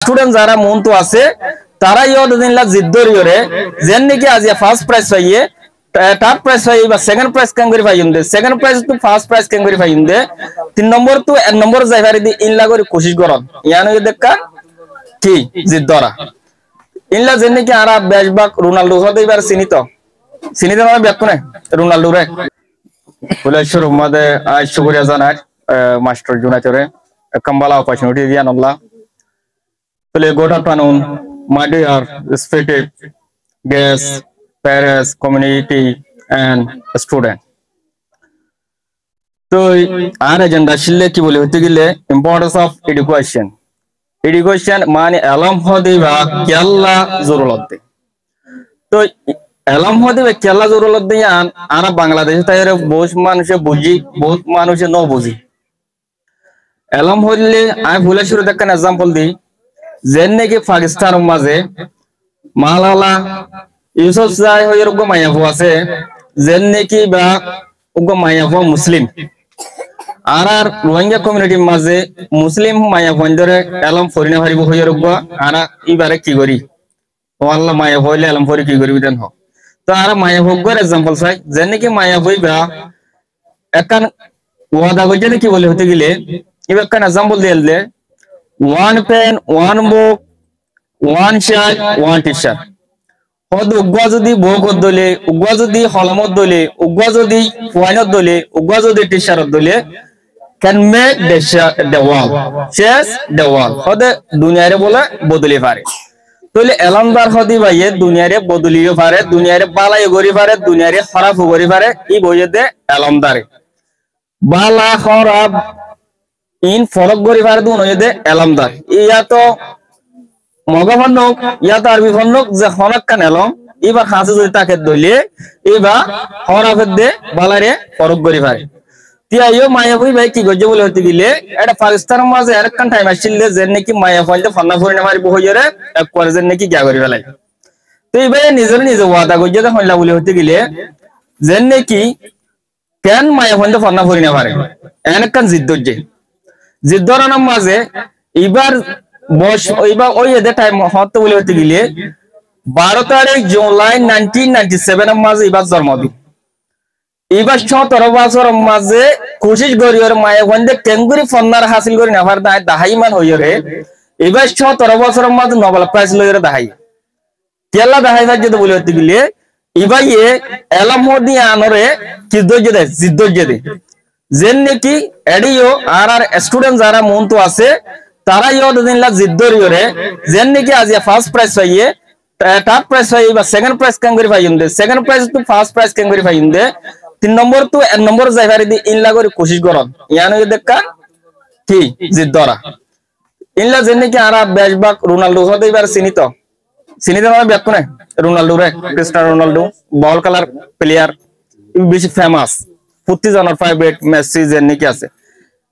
Student যারা মন্তু আছে তারা ইয়দিনলা জিদ্দরিয়রে যেন নাকি আজিয়া ফার্স্ট প্রাইজ পাইয়ে থার্ড প্রাইজ পাই বা সেকেন্ড প্রাইজ কেন করে পাইন্দে সেকেন্ড প্রাইজ তো ফার্স্ট প্রাইজ কেন করে পাইন্দে তিন নম্বর তো এক নম্বর যাইবারি দি ইনলা করে কোশিশ করন ইয়ানো দেখা কি জিদ্দরা ইনলা যেন নাকি আরা বেশবাক রোনাল্ডো হতে এবার চিনিত না ব্যাকুনে রোনাল্ডো রে বলে শুরু মাদে আজ শুকরিয়া জানাই মাস্টার জুনাইতরে কম্বালা অপরচুনিটি দিয়ান আল্লাহ good afternoon, my dear respected guests, parents, community, and students. So, our agenda shille ki bole hote gile importance of education. Education mane alam hode ba kyalla zarurat de. So, alam hode ba kyalla zarurat de yan ara Bangladesh tayare bosh manushe buji, both manushe no buji. Alam hodle I bhula shuru dekkan example di. যেন নাকি পাকিস্তান মাঝে মালালা ইউসুফ জাই হইর গো মায়াফু আছে যেন নাকি বা গো মায়াফু মুসলিম আর রোহিঙ্গা কমিউনিটির মাঝে মুসলিম মায়াফু ধরে এলম ফরিনা হারিব হইর গো আরা ইবারে কি করি আল্লাহ মায়াফু হইলে এলম ফরি কি করি দেন হ তো আর মায়াফু গর एग्जांपल চাই যেন নাকি মায়াফু বা একান ওয়াদা কইতে কি বলে হতে গেলে ইবা কান एग्जांपल দিলে one pen, one book, one shirt, one t-shirt. হদ উগা যদি বক দলে উগা যদি হলমত দলে উগা যদি ওয়াইনত দলে উগা যদি টি-শার্ট দলে can make the world change the world হদ দুনিয়ারে বলে বদলি পারে তাহলে এলামদার হদি ভাইয়ে দুনিয়ারে বদলিও পারে দুনিয়ারে বালাই গরি পারে দুনিয়ারে খারাপ গরি পারে এই বইয়েতে এলামদারে বালা খারাপ in ফরক গরি পারে দুনো এদে এলামদার ইয়া তো মগফন্নক ইয়া তো আরবি ফন্নক যে হনক কান এলম এবার হাসে যদি তাকে দইলে এবার হরাফের দে বালারে ফরক গরি পারে তিয়া ইও মায়াবুই ভাই কি গজে বলে হতে দিলে এটা পাকিস্তানের মাঝে আরেকখান টাইম আসছিল যে নাকি মায়া ফলতে ফন্না ফরিনা মারি বহইরে এক করে যে নাকি গিয়া করি ফেলাই তো এই ভাই নিজে ওয়াদা গজে দে হইলা বলে হতে গেলে যে নাকি কেন মায়া ফলতে ফন্না ফরিনা পারে এনেকান জিদ্দজে জিদ্দরানার মাঝে এবার বস এবার ওই এদের টাইম হতে বলে হতে গেলে 12 তারিখ জুলাই 1997 এর মাঝে এবার জন্মদিন এবার 17 বছরের মাঝে কোশিশ করিওর মায়ে বন্ধে কেঙ্গুরি ফন্নার হাসিল করি না পার দাহাই মান হইরে এবার 17 বছরের মাঝে নোবেল প্রাইজ লইরে দাহাই কেলা দাহাই যেতে বলে হতে গেলে এবার এ এলামদি আনরে কি দজে দে জিদ্দজে দে যেন নাকি এডিও আর স্টুডেন্ট যারা মন্তু আছে তারা ইয়দিনলা জিদ্দরিয়রে যেন নাকি আজিয়া ফার্স্ট প্রাইজ পাইয়ে থার্ড প্রাইজ পাই বা সেকেন্ড প্রাইজ কেন করে পাইন্দে সেকেন্ড প্রাইজ তো ফার্স্ট প্রাইজ কেন করে পাইন্দে তিন নম্বর তো এক নম্বর যাইবারি দি ইনলা করে কোশিশ করন ইয়ানো দেখা কি জিদ্দরা ইনলা যেন নাকি আরা বেশবাক রোনাল্ডো হতে এবার চিনিত না ব্যাকুনে রোনাল্ডো রে ক্রিস্টিয়ানো রোনাল্ডো বল কালার প্লেয়ার বেশি ফেমাস প্রতি জনের ফেভারিট মেসি যেন নাকি আছে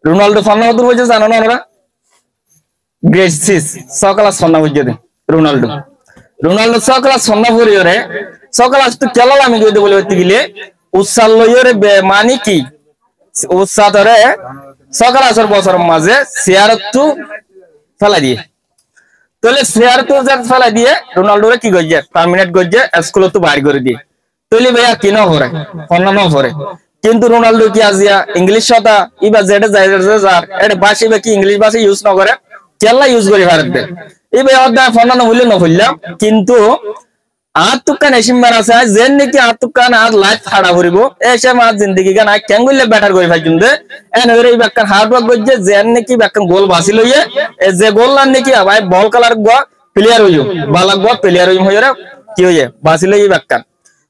রোনাল্ডো ফন্না হদুর হইছে জানো না ওরা গ্রেট সিস সকালা সন্না হইছে দে রোনাল্ডো সকালা সন্না পরিয়রে সকালা তো খেলা আমি যদি বলে হইতে গেলে উৎসাহ লইরে মানে কি উৎসাহ ধরে সকালা বছরের মাঝে শেয়ার তো ফেলা দিয়ে তাহলে শেয়ার তো ফেলা দিয়ে রোনাল্ডো রে কি গজে টার্মিনেট গজে স্কুল তো বাইর করে দিয়ে তাহলে ভাইয়া কি না করে ফন্না না করে কিন্তু রোনাল্ডো কি আজিয়া ইংলিশ কথা ইবা যেটা যাই যার এটা ভাষা বা কি ইংলিশ ভাষা ইউজ না করে কেলা ইউজ করে ভারতে এবার অধ্যায় ফন্না হইলে না হইলাম কিন্তু আতুকান এসিমবার আছে যেন নাকি আতুকান আর লাইফ খাড়া করিব এসে মার জিন্দগি গান কেন গইলে ব্যাটার করে ফাইজুন দে এন হইরে এই বাক্কার হার্ড ওয়ার্ক গজে যেন নাকি বাক্কান গোল বাসি লইয়ে যে গোল লান নাকি ভাই বল কালার গো প্লেয়ার হইও বালাক গো প্লেয়ার হইম হইরে কি হইয়ে বাসি লই এই বাক্কান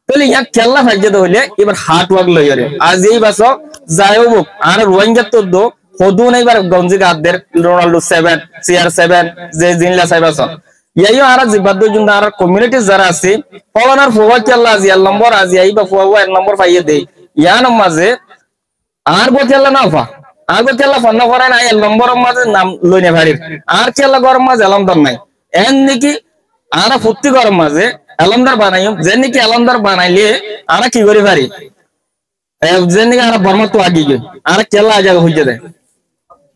তাহলে ইয়া খেলা ফাইজে তো হইলে এবার হার্ড ওয়ার্ক লইরে আজ এই বাসো যায়ও আর রোহিঙ্গা তো দো হদু নাই বার গঞ্জি গাদের রোনাল্ডো 7 CR7 যে জিনলা সাইবাস ইয়াইও আর জিবাদ জুন আর কমিউনিটি যারা আছে ফলানার ফওয়া খেলা আজি নম্বর আজি আইবা ফওয়া এক নম্বর পাইয়ে দেই ইয়ান মাঝে আর গো খেলা না ফা আর গো খেলা ফন্না করে না এক নম্বরের মাঝে নাম লইনে ভারি আর খেলা গরম মাঝে আলমদার নাই এন নাকি আর ফুর্তি গরম মাঝে আলমদার বানাইও যে নাকি আলমদার বানাইলে আর কি করে পারি যে নাকি আর বর্মা তো আগি গে আর খেলা আজাগ হইছে দে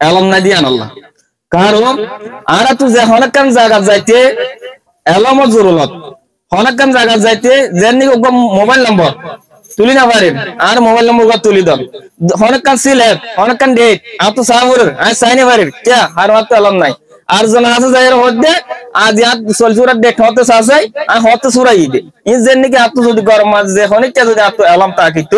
এলম না দিয়ান আল্লাহ কারণ আর তো যে হনকান জায়গা যাইতে এলামত জরুরত হনকান জায়গা যাইতে যেনি মোবাইল নম্বর তুলি না পারেন আর মোবাইল নম্বর তুলি দন হনকান সিলেট হনকান ডেট আর তো সাহর আর সাইনে পারেন কে আর মাত্র এলাম নাই আর জন আছে যাইর মধ্যে আজ ইয়াত সলসুরা ডেট হতে সাসাই আর হতে সুরাই দে ইন যেনি কি আত যদি গরম মাঝ যে হনকে যদি আত এলাম তাকিতো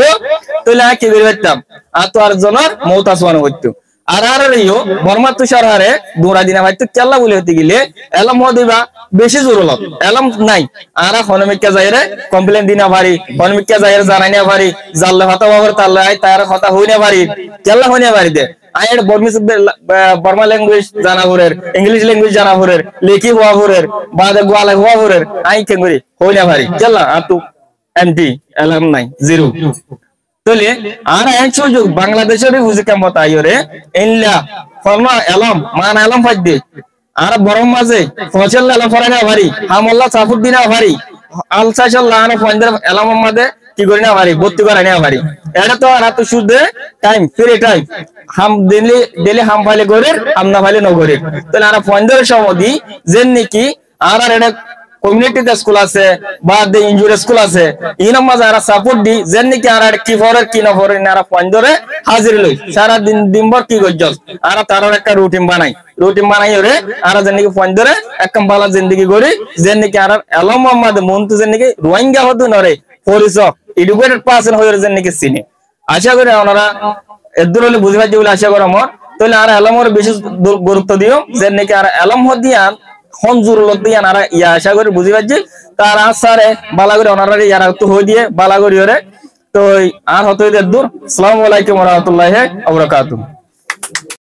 তাহলে আর কি বেরইতাম আর তো আর জনের মৌত আসওয়ানো হইতো আর আর ইও বর্মা তুষার হারে দৌড়া দিনা ভাই তো কেল্লা বলে হতে গেলে এলাম হদিবা বেশি জরুরত এলাম নাই আর হনমিকা যাইরে কমপ্লেন দিনা ভারি হনমিকা যাইরে জানাইনা ভারি জাল্লা হতা বাবার তাল্লা আই তার কথা হইনা ভারি কেল্লা হইনা ভারি দে আয়ের বর্মিস বর্মা ল্যাঙ্গুয়েজ জানা হরের ইংলিশ ল্যাঙ্গুয়েজ জানা হরের লেখি হওয়া হরের বাদে গোয়ালে হওয়া হরের আই কেঙ্গরি হইনা ভারি কেল্লা আতু এমটি এলাম নাই জিরো তলে আর এক সুযোগ বাংলাদেশের বুঝে কেমত আইরে ইনলা ফরমা এলাম মান এলাম ফাইদে আর বরম মাঝে ফসল এলাম ফরানা ভারি হামল্লা সাফুদ্দিনা ভারি আলসাশাল্লাহ আনা ফন্দের এলাম মাঝে কি করি না ভারি ভর্তি করা না ভারি এটা তো আর তো শুদ্ধ টাইম ফ্রি টাইম হাম দিলে দিলে হাম ফাইলে করে হাম না ফাইলে ন করে তাহলে আর ফন্দের সমাধি যেন নাকি আর এটা কমিউনিটি স্কুল আছে বা দে ইনজুরি স্কুল আছে ইনাম মাঝে আর সাপোর্ট দি যেন নাকি আর কি ফরের কি না ফরের আর ফন্দরে হাজির লই সারা দিন দিনভর কি করছস আর তার একটা রুটিন বানাই রে আর যেন নাকি ফন্দরে একদম ভালো জিন্দেগি করি যেন নাকি আর এলম মোহাম্মদ মন্তু যেন নাকি রোহিঙ্গা হতো নরে ফরিস এডুকেটেড পারসন হয়ে যেন নাকি চিনি আশা করি ওনারা এদুর হলে বুঝে পাচ্ছি বলে আশা করি আমার তাহলে আর এলমর বেশি গুরুত্ব দিও যেন নাকি আর এলম হদিয়ান হনজুর লদিয়া নারা ইয়া আশা করি বুঝি পাচ্ছি তার আসারে বালা করে ওনারা ইয়ারা তো হই দিয়ে বালা করি ওরে তো আর হতো দূর আসসালামু আলাইকুম ওয়া রাহমাতুল্লাহি ওয়া বারাকাতুহু।